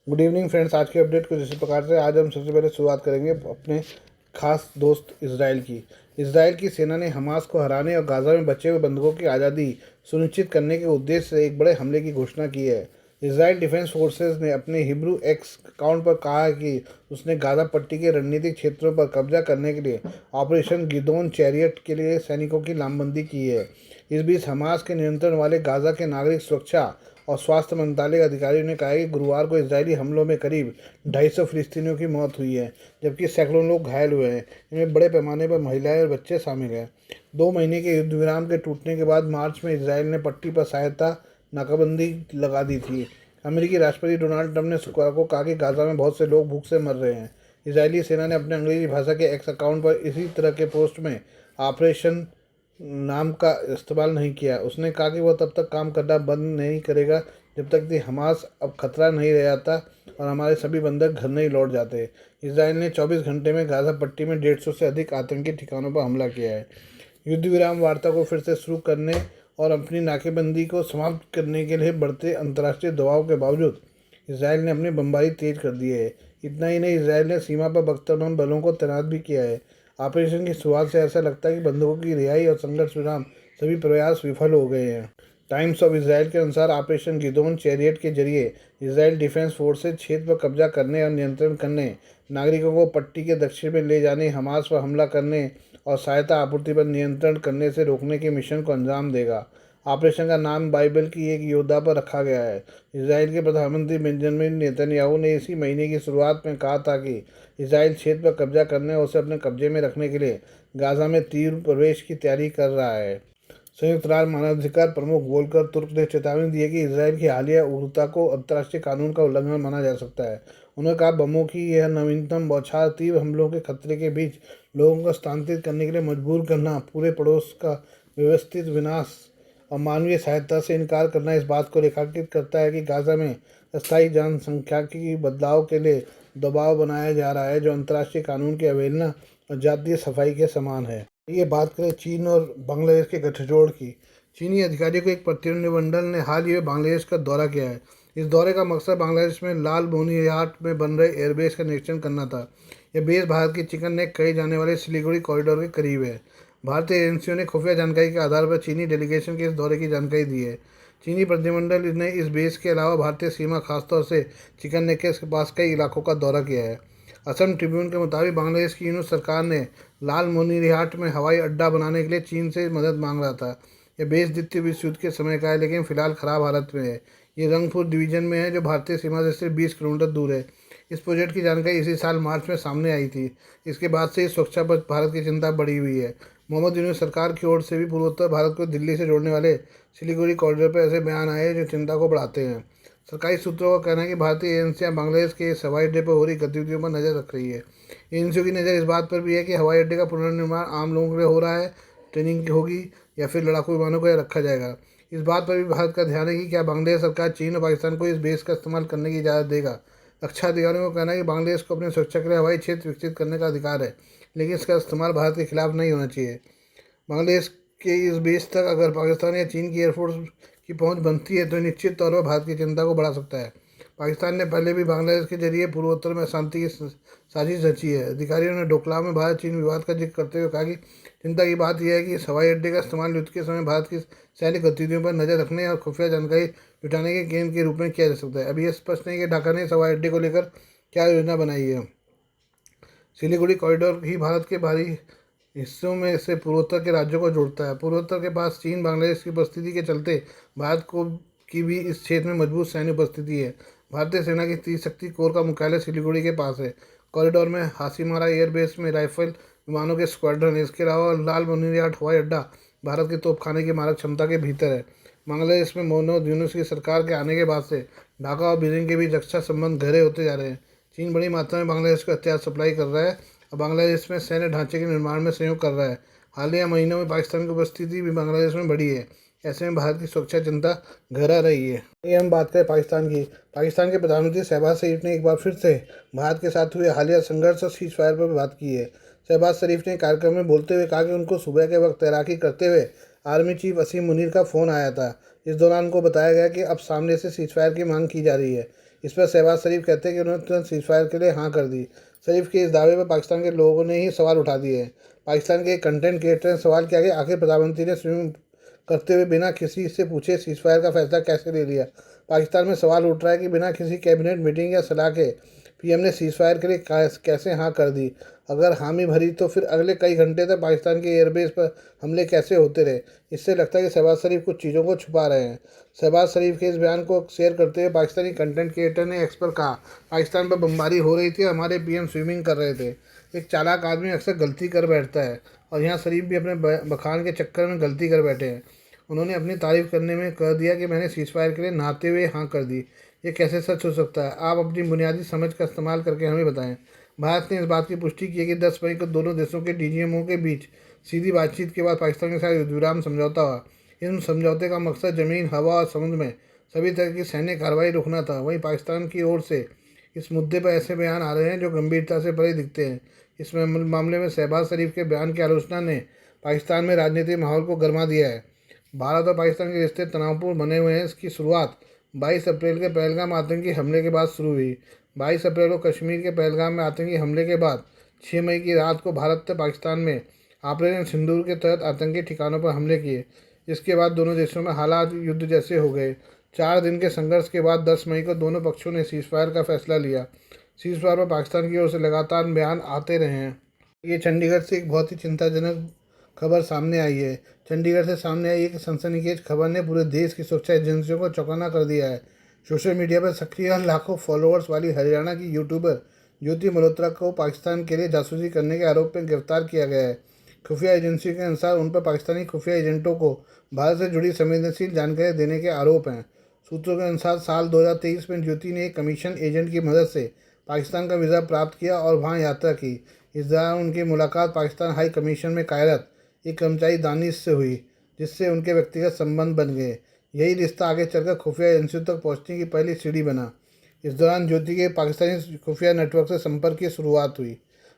Good evening friends. आज के update कुछ इसी प्रकार से। आज हम सबसे पहले शुरुआत करेंगे अपने खास दोस्त इसराइल की। इसराइल की सेना ने हमास को हराने और गाज़ा में बचे हुए बंधकों की आज़ादी सुनिश्चित करने के उद्देश्य से एक बड़े हमले की घोषणा की है। इसराइल डिफेंस फोर्सेस ने अपने हिब्रू एक्स अकाउंट पर कहा है कि उसने गाज़ा पट्टी के रणनीतिक क्षेत्रों पर कब्जा करने के लिए ऑपरेशन गिदोन चैरियट के लिए सैनिकों की लामबंदी की है। इस बीच हमास के नियंत्रण वाले गाज़ा के नागरिक सुरक्षा और स्वास्थ्य मंत्रालय के अधिकारियों ने कहा कि गुरुवार को इजरायली हमलों में करीब 250 फिलिस्तीनियों की मौत हुई है, जबकि सैकड़ों लोग घायल हुए हैं। इनमें बड़े पैमाने पर महिलाएं और बच्चे शामिल हैं। 2 महीने के युद्ध विराम के टूटने के बाद मार्च में इसराइल ने पट्टी पर सहायता नाकाबंदी लगा दी थी। अमेरिकी राष्ट्रपति डोनाल्ड ट्रंप ने शुक्रवार को कहा कि गाजा में बहुत से लोग भूख से मर रहे हैं। इसराइली सेना ने अपने अंग्रेजी भाषा के एक्स अकाउंट पर इसी तरह के पोस्ट में ऑपरेशन नाम का इस्तेमाल नहीं किया। उसने कहा कि वह तब तक काम करना बंद नहीं करेगा जब तक कि हमास अब खतरा नहीं रह जाता और हमारे सभी बंधक घर नहीं लौट जाते। इसराइल ने 24 घंटे में गाज़ा पट्टी में 150 से अधिक आतंकी ठिकानों पर हमला किया है। युद्ध विराम वार्ता को फिर से शुरू करने और अपनी नाकेबंदी को समाप्त करने के लिए बढ़ते अंतर्राष्ट्रीय दबाव के बावजूद इसराइल ने अपनी बमबारी तेज कर दी है। इतना ही नहीं, इसराइल ने सीमा पर बख्तरबंद बलों को तैनात भी किया है। ऑपरेशन की शुरुआत से ऐसा लगता है कि बंधकों की रिहाई और संघर्ष विराम सभी प्रयास विफल हो गए हैं। टाइम्स ऑफ इसराइल के अनुसार ऑपरेशन गिदोन चैरियट के जरिए इसराइल डिफेंस फोर्सेज क्षेत्र पर कब्जा करने और नियंत्रण करने, नागरिकों को पट्टी के दक्षिण में ले जाने, हमास पर हमला करने और सहायता आपूर्ति पर नियंत्रण करने से रोकने के मिशन को अंजाम देगा। ऑपरेशन का नाम बाइबल की एक योद्धा पर रखा गया है। इसराइल के प्रधानमंत्री बेंजामिन नेतन्याहू ने इसी महीने की शुरुआत में कहा था कि इसराइल क्षेत्र पर कब्जा करने और उसे अपने कब्जे में रखने के लिए गाज़ा में तीव्र प्रवेश की तैयारी कर रहा है। संयुक्त राष्ट्र मानवाधिकार प्रमुख वोल्कर तुर्क ने चेतावनी दी है कि इसराइल की हालिया उग्रता को अंतर्राष्ट्रीय कानून का उल्लंघन माना जा सकता है। उन्होंने कहा, बमों की यह नवीनतम बौछार तीव्र हमलों के खतरे के बीच लोगों को स्थानांतरित करने के लिए मजबूर करना, पूरे पड़ोस का व्यवस्थित विनाश और मानवीय सहायता से इनकार करना इस बात को रेखांकित करता है कि गाज़ा में अस्थायी जनसंख्या की बदलाव के लिए दबाव बनाया जा रहा है, जो अंतर्राष्ट्रीय कानून की अवहेलना और जातीय सफाई के समान है। ये बात करें चीन और बांग्लादेश के गठजोड़ की। चीनी अधिकारियों के एक प्रतिनिधिमंडल ने हाल ही में बांग्लादेश का दौरा किया है। इस दौरे का मकसद बांग्लादेश में लाल मोनिहाट में बन रहे एयरबेस का निरीक्षण करना था। यह बेस भारत की चिकन नेक कहे जाने वाले सिलीगुड़ी कॉरिडोर के करीब है। भारतीय एजेंसियों ने खुफिया जानकारी के आधार पर चीनी डेलीगेशन के इस दौरे की जानकारी दी है। चीनी प्रतिनिधिमंडल ने इस बेस के अलावा भारतीय सीमा, खासतौर से चिकन नेक के पास कई इलाकों का दौरा किया है। असम ट्रिब्यून के मुताबिक बांग्लादेश की यूनुस सरकार ने लाल मोनिहाट में हवाई अड्डा बनाने के लिए चीन से मदद मांग रहा था। यह बेस द्वितीय विश्व युद्ध के समय का है, लेकिन फिलहाल खराब हालत में है। ये रंगपुर डिवीजन में है, जो भारतीय सीमा से सिर्फ 20 किलोमीटर दूर है। इस प्रोजेक्ट की जानकारी इसी साल मार्च में सामने आई थी। इसके बाद से इस सुरक्षा पर भारत की चिंता बढ़ी हुई है। मोहम्मद यूनुस सरकार की ओर से भी पूर्वोत्तर भारत को दिल्ली से जोड़ने वाले सिलीगुड़ी कॉरिडोर पर ऐसे बयान आए हैं जो चिंता को बढ़ाते हैं। सरकारी सूत्रों का कहना है कि भारतीय एजेंसियां बांग्लादेश के इस हवाई अड्डे पर हो रही गतिविधियों पर नज़र रख रही है। एजेंसियों की नज़र इस बात पर भी है कि हवाई अड्डे का पुनर्निर्माण आम लोगों के लिए हो रहा है, ट्रेनिंग होगी या फिर लड़ाकू विमानों को रखा जाएगा। इस बात पर भी भारत का ध्यान है कि क्या बांग्लादेश सरकार चीन और पाकिस्तान को इस बेस का इस्तेमाल करने की इजाज़त देगा। रक्षा अधिकारियों का कहना है कि बांग्लादेश को अपनी सुरक्षा के लिए हवाई क्षेत्र विकसित करने का अधिकार है, लेकिन इसका इस्तेमाल भारत के खिलाफ नहीं होना चाहिए। बांग्लादेश के इस बेस तक अगर पाकिस्तान या चीन की एयरफोर्स की पहुंच बनती है तो निश्चित तौर पर भारत की चिंता को बढ़ा सकता है। पाकिस्तान ने पहले भी बांग्लादेश के जरिए पूर्वोत्तर में शांति की साजिश रची है। अधिकारियों ने डोकलाम में भारत चीन विवाद का जिक्र करते हुए कहा कि चिंता की बात यह है कि इस हवाई अड्डे का इस्तेमाल युद्ध के समय भारत की सैन्य गतिविधियों पर नजर रखने और खुफिया जानकारी जुटाने के केंद्र के रूप में किया जा सकता है। अभी यह स्पष्ट नहीं कि ढाका ने इस हवाई अड्डे को लेकर क्या योजना बनाई है। सिलीगुड़ी कॉरिडोर ही भारत के बाहरी हिस्सों में से पूर्वोत्तर के राज्यों को जोड़ता है। पूर्वोत्तर के पास चीन बांग्लादेश की उपस्थिति के चलते भारत को की भी इस क्षेत्र में मजबूत सैन्य उपस्थिति है। भारतीय सेना की त्रिशक्ति कोर का मुख्यालय सिलीगुड़ी के पास है। कॉरिडोर में हासीमारा एयरबेस में राइफल विमानों के स्क्वाड्रन है। इसके अलावा लाल मोनिहाट हवाई अड्डा भारत के तोपखाने की मारक क्षमता के भीतर है। बांग्लादेश में मोहम्मद यूनुस की सरकार के आने के बाद से ढाका और बीजिंग के बीच रक्षा संबंध गहरे होते जा रहे हैं। चीन बड़ी मात्रा में बांग्लादेश को हथियार सप्लाई कर रहा है और बांग्लादेश में सैन्य ढांचे के निर्माण में सहयोग कर रहा है। हालिया महीनों में पाकिस्तान की उपस्थिति भी बांग्लादेश में बढ़ी है। ऐसे में भारत की सुरक्षा चिंता गहरा रही है। ये हम बात करें पाकिस्तान की। पाकिस्तान के प्रधानमंत्री शहबाज शरीफ ने एक बार फिर से भारत के साथ हुए हालिया संघर्ष और सीज फायर पर बात की है। शहबाज शरीफ ने कार्यक्रम में बोलते हुए कहा कि उनको सुबह के वक्त तैराकी करते हुए आर्मी चीफ असीम मुनीर का फ़ोन आया था। इस दौरान उनको बताया गया कि अब सामने से सीज फायर की मांग की जा रही है। इस पर शहबाज शरीफ कहते हैं कि उन्होंने तुरंत सीज फायर के लिए हाँ कर दी। शरीफ के इस दावे पर पाकिस्तान के लोगों ने ही सवाल उठा दिए हैं। पाकिस्तान के एक कंटेंट क्रिएटर ने सवाल किया कि आखिर प्रधानमंत्री ने स्विमिंग करते हुए बिना किसी से पूछे सीज फायर का फैसला कैसे ले लिया। पाकिस्तान में सवाल उठ रहा है कि बिना किसी कैबिनेट मीटिंग या सलाह के पीएम ने सीज फायर के लिए कैसे हाँ कर दी। अगर हामी भरी तो फिर अगले कई घंटे तक पाकिस्तान के एयरबेस पर हमले कैसे होते रहे। इससे लगता है कि शहबाज शरीफ कुछ चीज़ों को छुपा रहे हैं। शहबाज शरीफ के इस बयान को शेयर करते हुए पाकिस्तानी कंटेंट क्रिएटर ने एक्स पर कहा, पाकिस्तान पर बमबारी हो रही थी, हमारे पीएम स्विमिंग कर रहे थे। एक चालाक आदमी अक्सर गलती कर बैठता है और यहाँ शरीफ भी अपने बखान के चक्कर में गलती कर बैठे हैं। उन्होंने अपनी तारीफ करने में कह दिया कि मैंने सीज फायर के लिए नहाते हुए हाँ कर दी। ये कैसे सच हो सकता है? आप अपनी बुनियादी समझ का इस्तेमाल करके हमें बताएं। भारत ने इस बात की पुष्टि की है कि 10 मई को दोनों देशों के डीजीएमओ के बीच सीधी बातचीत के बाद पाकिस्तान के साथ युद्ध विराम समझौता हुआ। इन समझौते का मकसद ज़मीन, हवा और समुद्र में सभी तरह की सैन्य कार्रवाई रोकना था। वहीं पाकिस्तान की ओर से इस मुद्दे पर ऐसे बयान आ रहे हैं जो गंभीरता से परे दिखते हैं। इस मामले में शहबाज शरीफ के बयान की आलोचना ने पाकिस्तान में राजनीतिक माहौल को गर्मा दिया है। भारत और पाकिस्तान के रिश्ते तनावपूर्ण बने हुए हैं। इसकी शुरुआत 22 अप्रैल के पहलगाम आतंकी हमले के बाद शुरू हुई। 22 अप्रैल को कश्मीर के पहलगाम में आतंकी हमले के बाद 6 मई की रात को भारत ने पाकिस्तान में ऑपरेशन सिंदूर के तहत आतंकी ठिकानों पर हमले किए। इसके बाद दोनों देशों में हालात युद्ध जैसे हो गए। 4 दिन के संघर्ष के बाद 10 मई को दोनों पक्षों ने सीज फायर का फैसला लिया। सीज फायर पर पाकिस्तान की ओर से लगातार बयान आते रहे हैं। ये चंडीगढ़ से एक बहुत ही चिंताजनक खबर सामने आई है। चंडीगढ़ से सामने आई एक सनसनीखेज खबर ने पूरे देश की सुरक्षा एजेंसियों को चौंकाना कर दिया है। सोशल मीडिया पर सक्रिय और लाखों फॉलोअर्स वाली हरियाणा की यूट्यूबर ज्योति मल्होत्रा को पाकिस्तान के लिए जासूसी करने के आरोप में गिरफ्तार किया गया है। खुफिया एजेंसी के अनुसार उन पर पाकिस्तानी खुफिया एजेंटों को भारत से जुड़ी संवेदनशील जानकारी देने के आरोप हैं। सूत्रों के अनुसार साल 2023 में ज्योति ने एक कमीशन एजेंट की मदद से पाकिस्तान का वीज़ा प्राप्त किया और वहां यात्रा की। इस दौरान उनकी मुलाकात पाकिस्तान हाई कमीशन में कार्यरत एक कर्मचारी दानिश से हुई, जिससे उनके व्यक्तिगत संबंध बन गए। यही रिश्ता आगे चलकर खुफिया एजेंसियों तक पहुंचने की पहली सीढ़ी बना। इस दौरान ज्योति के पाकिस्तानी खुफिया नेटवर्क से संपर्क की शुरुआत हुई।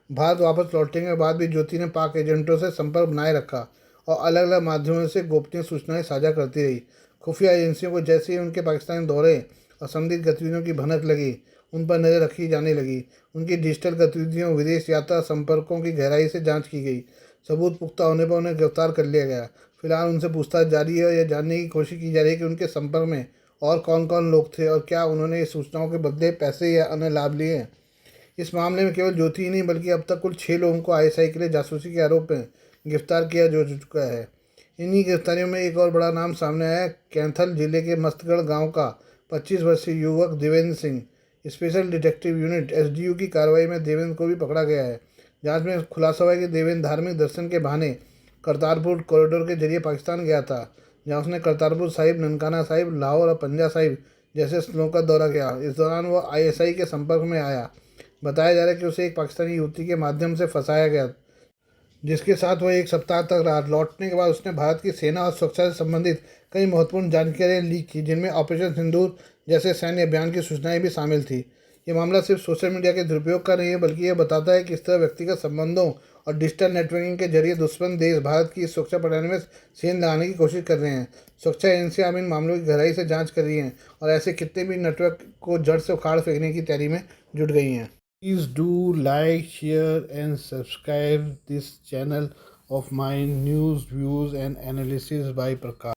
भारत वापस लौटने के बाद भी ज्योति ने पाक एजेंटों से संपर्क बनाए रखा और अलग अलग माध्यमों से गोपनीय सूचनाएं साझा करती रही। खुफिया एजेंसियों को जैसे ही उनके पाकिस्तानी दौरे और संदिग्ध गतिविधियों की भनक लगी, उन पर नज़र रखी जाने लगी। उनकी डिजिटल गतिविधियों, विदेश यात्रा, संपर्कों की गहराई से जांच की गई। सबूत पुख्ता होने पर उन्हें गिरफ्तार कर लिया गया। फिलहाल उनसे पूछताछ जारी है और यह जानने की कोशिश की जा रही है कि उनके संपर्क में और कौन कौन लोग थे और क्या उन्होंने इस सूचनाओं के बदले पैसे या अन्य लाभ लिए हैं। इस मामले में केवल ज्योति ही नहीं बल्कि अब तक कुल 6 लोगों को आईएसआई के लिए जासूसी के आरोप में गिरफ्तार किया जा चुका है। इन्हीं गिरफ्तारियों में एक और बड़ा नाम सामने आया है। कैंथल जिले के मस्तगढ़ गांव का 25 वर्षीय युवक Devendra Singh. Special detective unit SDU की कार्रवाई में देवेंद्र को भी पकड़ा गया है। जांच में खुलासा हुआ है कि देवेंद्र धार्मिक दर्शन के बहाने करतारपुर कॉरिडोर के जरिए पाकिस्तान गया था, जहां उसने करतारपुर साहिब, ननकाना साहिब, लाहौर और पंजा साहिब जैसे स्थलों का दौरा किया। इस दौरान वह आईएसआई के संपर्क में आया। बताया जा रहा है कि उसे एक पाकिस्तानी युवती के माध्यम से फंसाया गया, जिसके साथ वह 1 सप्ताह तक रहा। लौटने के बाद उसने भारत की सेना और सुरक्षा से संबंधित कई महत्वपूर्ण जानकारियां लीक की, जिनमें ऑपरेशन सिंदूर जैसे सैन्य अभियान की सूचनाएं भी शामिल थी। ये मामला सिर्फ सोशल मीडिया के दुरुपयोग का नहीं है, बल्कि यह बताता है कि इस तरह व्यक्तिगत संबंधों और डिजिटल नेटवर्किंग के जरिए दुश्मन देश भारत की सुरक्षा प्रणाली में सेंध लगाने की कोशिश कर रहे हैं। सुरक्षा एजेंसियां अब इन मामलों की गहराई से जांच कर रही हैं और ऐसे कितने भी नेटवर्क को जड़ से उखाड़ फेंकने की तैयारी में जुट गई हैं। Please do like, share and subscribe this channel of my news, views and analysis by Prakash.